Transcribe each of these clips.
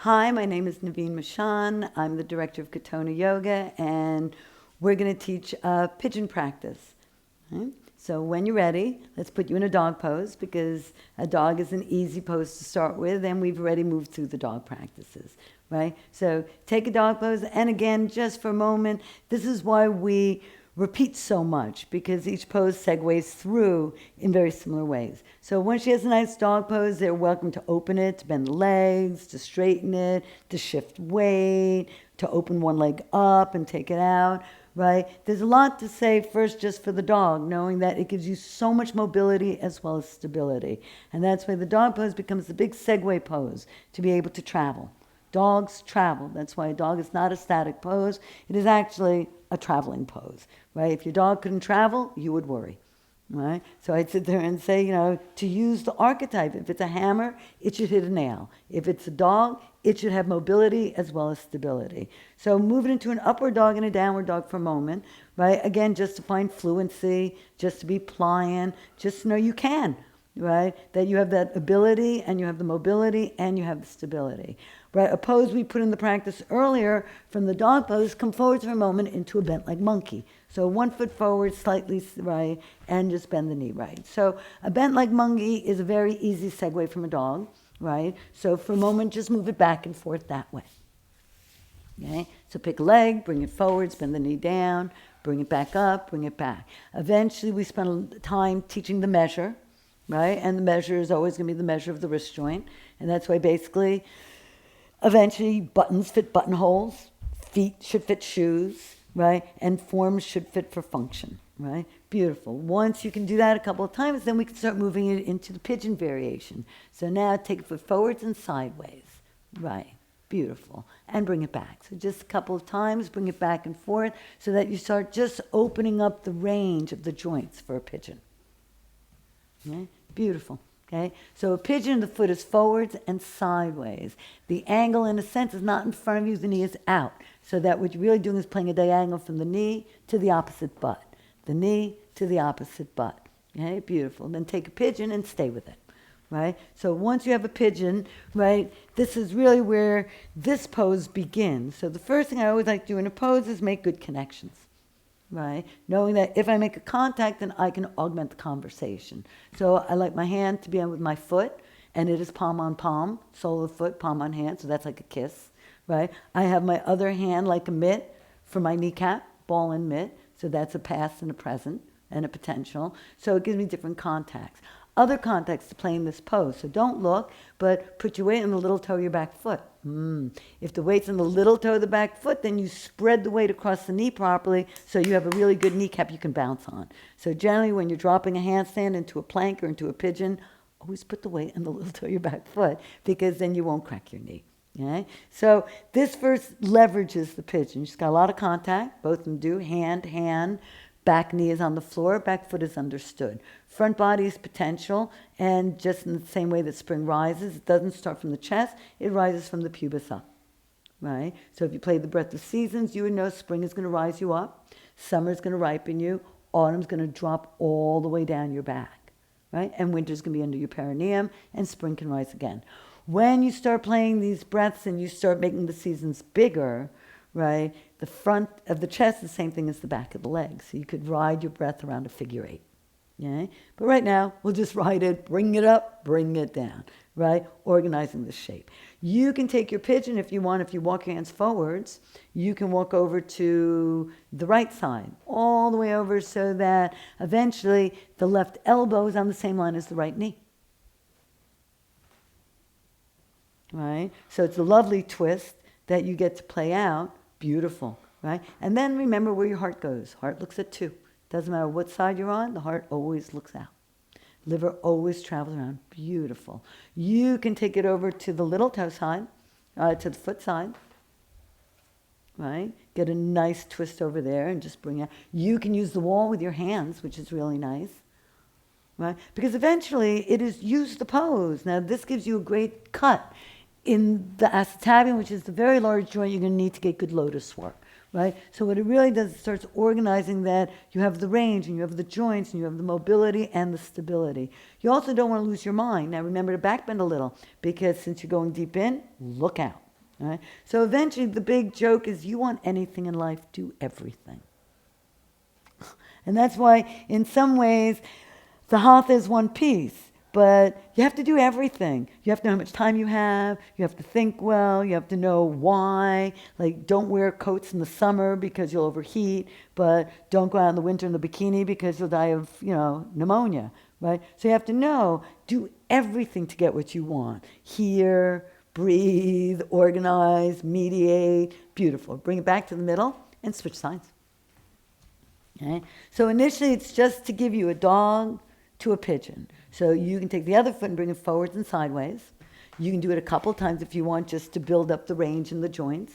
Hi, my name is Nevine Michaan. I'm the director of Katonah Yoga, and we're going to teach pigeon practice. Okay? So when you're ready, let's put you in a dog pose, because a dog is an easy pose to start with, and we've already moved through the dog practices, right? So take a dog pose, and again, just for a moment, this is why we repeat so much, because each pose segues through in very similar ways. So when she has a nice dog pose, they're welcome to open it, to bend the legs, to straighten it, to shift weight, to open one leg up and take it out, right? There's a lot to say first just for the dog, knowing that it gives you so much mobility as well as stability. And that's why the dog pose becomes the big segue pose to be able to travel. Dogs travel. That's why a dog is not a static pose. It is actually a traveling pose, right? If your dog couldn't travel, you would worry, right? So I'd sit there and say, to use the archetype, if it's a hammer, it should hit a nail. If it's a dog, it should have mobility as well as stability. So move it into an upward dog and a downward dog for a moment, right? Again, just to find fluency, just to be pliant, just to know you can, right? That you have that ability and you have the mobility and you have the stability. Right, a pose we put in the practice earlier from the dog pose, come forward for a moment into a bent like monkey. So 1 foot forward, slightly right, and just bend the knee right. So a bent like monkey is a very easy segue from a dog, right? So for a moment, just move it back and forth that way. Okay, so pick a leg, bring it forward, bend the knee down, bring it back up, bring it back. Eventually, we spend time teaching the measure, right? And the measure is always going to be the measure of the wrist joint. And that's why basically, eventually, buttons fit buttonholes, feet should fit shoes, right? And forms should fit for function, right? Beautiful. Once you can do that a couple of times, then we can start moving it into the pigeon variation. So now take a foot forwards and sideways, right? Beautiful. And bring it back. So just a couple of times, bring it back and forth so that you start just opening up the range of the joints for a pigeon. Okay? Beautiful. Okay, so a pigeon, the foot is forwards and sideways. The angle, in a sense, is not in front of you, the knee is out. So that what you're really doing is playing a diagonal from the knee to the opposite butt. The knee to the opposite butt. Okay, beautiful. Then take a pigeon and stay with it, right? So once you have a pigeon, right, this is really where this pose begins. So the first thing I always like to do in a pose is make good connections. Right? Knowing that if I make a contact, then I can augment the conversation. So I like my hand to be on with my foot, and it is palm on palm, sole of the foot, palm on hand, so that's like a kiss, right? I have my other hand like a mitt for my kneecap, ball and mitt, so that's a past and a present and a potential. So it gives me different contacts. Other contacts to play in this pose. So don't look, but put your weight on the little toe of your back foot. If the weight's on the little toe of the back foot, then you spread the weight across the knee properly so you have a really good kneecap you can bounce on. So generally when you're dropping a handstand into a plank or into a pigeon, always put the weight on the little toe of your back foot, because then you won't crack your knee. Okay? So this first leverages the pigeon. She's got a lot of contact, both of them do, hand, back knee is on the floor, back foot is understood. Front body is potential, and just in the same way that spring rises, it doesn't start from the chest, it rises from the pubis up, right? So if you play the breath of seasons, you would know spring is going to rise you up, summer is going to ripen you, autumn's going to drop all the way down your back, right? And winter's going to be under your perineum, and spring can rise again. When you start playing these breaths and you start making the seasons bigger, right, the front of the chest is the same thing as the back of the legs. So you could ride your breath around a figure 8. Okay? But right now, we'll just ride it, bring it up, bring it down, right? Organizing the shape. You can take your pigeon if you want. If you walk your hands forwards, you can walk over to the right side, all the way over, so that eventually the left elbow is on the same line as the right knee. Right? So it's a lovely twist that you get to play out. Beautiful, right? And then remember where your heart goes. Heart looks at 2. Doesn't matter what side you're on, the heart always looks out. Liver always travels around. Beautiful. You can take it over to the little toe side, to the foot side, right? Get a nice twist over there and just bring it. You can use the wall with your hands, which is really nice, right? Because eventually it is use the pose. Now this gives you a great cut in the acetabular, which is the very large joint you're going to need to get good lotus work, right? So what it really does, it starts organizing that you have the range and you have the joints and you have the mobility and the stability. You also don't want to lose your mind. Now remember to backbend a little, because since you're going deep in, look out, All right? So eventually the big joke is you want anything in life, do everything. And that's why in some ways the hatha is one piece. But you have to do everything. You have to know how much time you have. You have to think well. You have to know why. Like, don't wear coats in the summer because you'll overheat. But don't go out in the winter in the bikini because you'll die of, pneumonia, right? So you have to know, do everything to get what you want. Hear, breathe, organize, mediate. Beautiful. Bring it back to the middle and switch sides. Okay? So initially it's just to give you a dog to a pigeon. So you can take the other foot and bring it forwards and sideways. You can do it a couple times if you want, just to build up the range in the joints,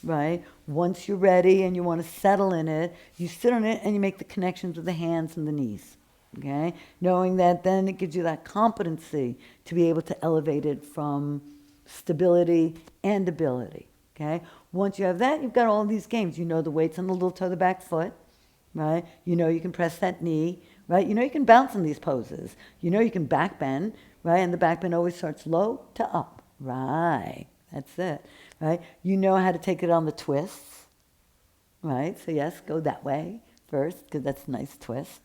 right? Once you're ready and you want to settle in it, you sit on it and you make the connections with the hands and the knees, okay? Knowing that then it gives you that competency to be able to elevate it from stability and ability, okay? Once you have that, you've got all these games. You know the weights on the little toe of the back foot, right? You know you can press that knee, right? You know you can bounce in these poses. You know you can back bend, right? And the back bend always starts low to up. Right. That's it, right? You know how to take it on the twists, right? So yes, go that way first because that's a nice twist,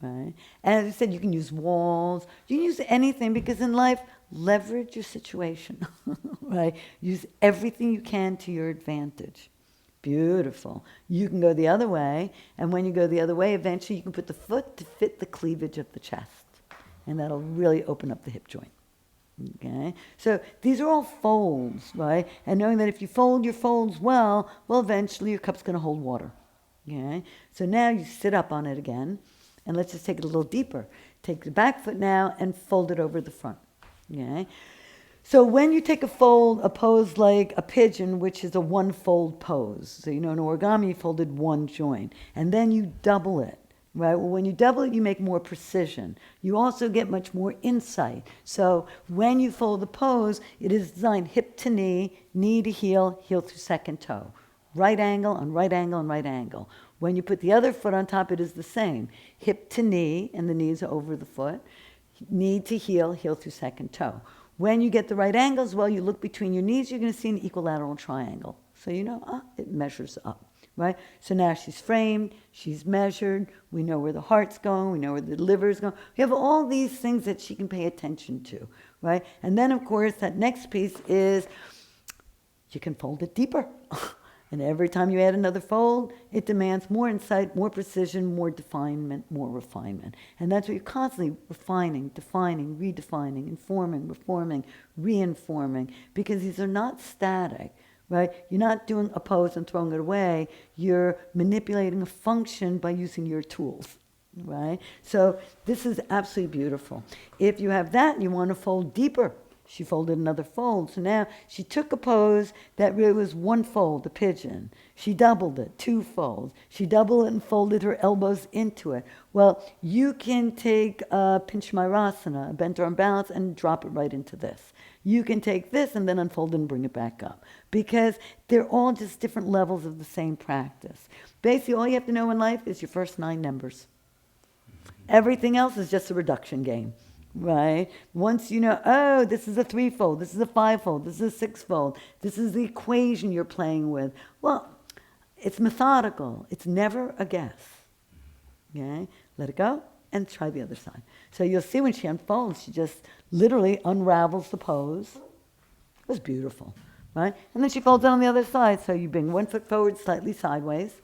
right? And as I said, you can use walls. You can use anything because in life, leverage your situation, right? Use everything you can to your advantage. Beautiful. You can go the other way, and when you go the other way, eventually you can put the foot to fit the cleavage of the chest, and that'll really open up the hip joint. Okay? So these are all folds, right? And knowing that if you fold your folds well, eventually your cup's going to hold water. Okay? So now you sit up on it again, and let's just take it a little deeper. Take the back foot now and fold it over the front. Okay? So when you take a pose like a pigeon, which is a one-fold pose. So, in origami, you folded one joint. And then you double it, right? Well, when you double it, you make more precision. You also get much more insight. So when you fold the pose, it is designed hip to knee to heel, heel to second toe. Right angle on right angle on right angle. When you put the other foot on top, it is the same. Hip to knee, and the knees are over the foot. Knee to heel, heel to second toe. When you get the right angles, you look between your knees, you're going to see an equilateral triangle. So it measures up, right? So now she's framed, she's measured, we know where the heart's going, we know where the liver's going. We have all these things that she can pay attention to, right? And then, of course, that next piece is you can fold it deeper. And every time you add another fold, it demands more insight, more precision, more definement, more refinement. And that's what you're constantly refining, defining, redefining, informing, reforming, reinforming, because these are not static, right? You're not doing a pose and throwing it away. You're manipulating a function by using your tools, right? So this is absolutely beautiful. If you have that and you want to fold deeper, she folded another fold. So now she took a pose that really was one fold, a pigeon. She doubled it, two folds. She doubled it and folded her elbows into it. Well, you can take Pinchamayurasana, a bent arm balance, and drop it right into this. You can take this and then unfold it and bring it back up. Because they're all just different levels of the same practice. Basically, all you have to know in life is your first 9 numbers. Everything else is just a reduction game. Right? Once you know, this is a 3-fold, this is a 5-fold, this is a 6-fold, this is the equation you're playing with. Well, it's methodical. It's never a guess. Okay? Let it go and try the other side. So you'll see when she unfolds, she just literally unravels the pose. It was beautiful. Right? And then she folds it on the other side. So you bring one foot forward, slightly sideways.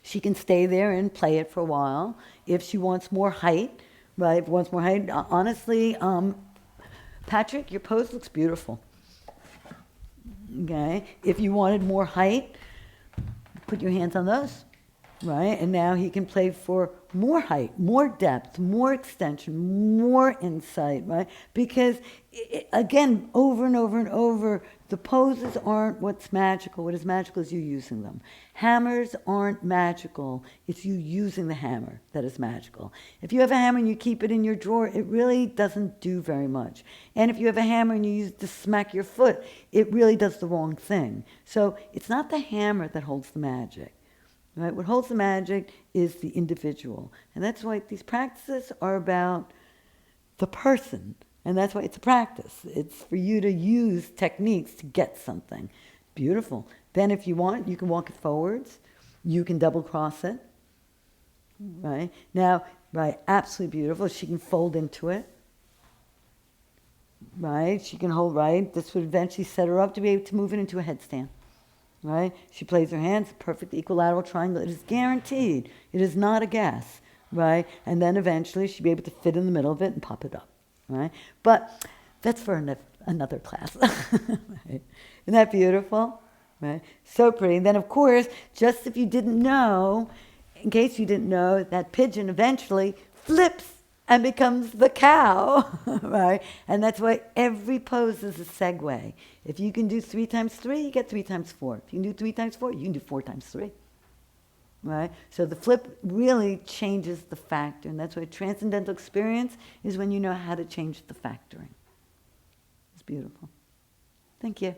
She can stay there and play it for a while. If she wants more height, right, once more height. Honestly, Patrick, your pose looks beautiful. Okay, if you wanted more height, put your hands on those, right? And now he can play for more height, more depth, more extension, more insight, right? Because, again, over and over and over, the poses aren't what's magical. What is magical is you using them. Hammers aren't magical. It's you using the hammer that is magical. If you have a hammer and you keep it in your drawer, it really doesn't do very much. And if you have a hammer and you use it to smack your foot, it really does the wrong thing. So it's not the hammer that holds the magic. Right? What holds the magic is the individual. And that's why these practices are about the person, And that's why it's a practice. It's for you to use techniques to get something. Beautiful. Then if you want, you can walk it forwards. You can double cross it. Right? Now, right, absolutely beautiful. She can fold into it. Right? She can hold, right? This would eventually set her up to be able to move it into a headstand. Right? She plays her hands, perfect equilateral triangle. It is guaranteed. It is not a guess. Right? And then eventually she'll be able to fit in the middle of it and pop it up. Right? But that's for another class. Right? Isn't that beautiful? Right? So pretty. And then, of course, just if you didn't know, in case you didn't know, that pigeon eventually flips and becomes the cow, right? And that's why every pose is a segue. If you can do 3 times 3, you get 3 times 4. If you can do 3 times 4, you can do 4 times 3, right? So the flip really changes the factor, and that's why transcendental experience is when you know how to change the factoring. It's beautiful. Thank you.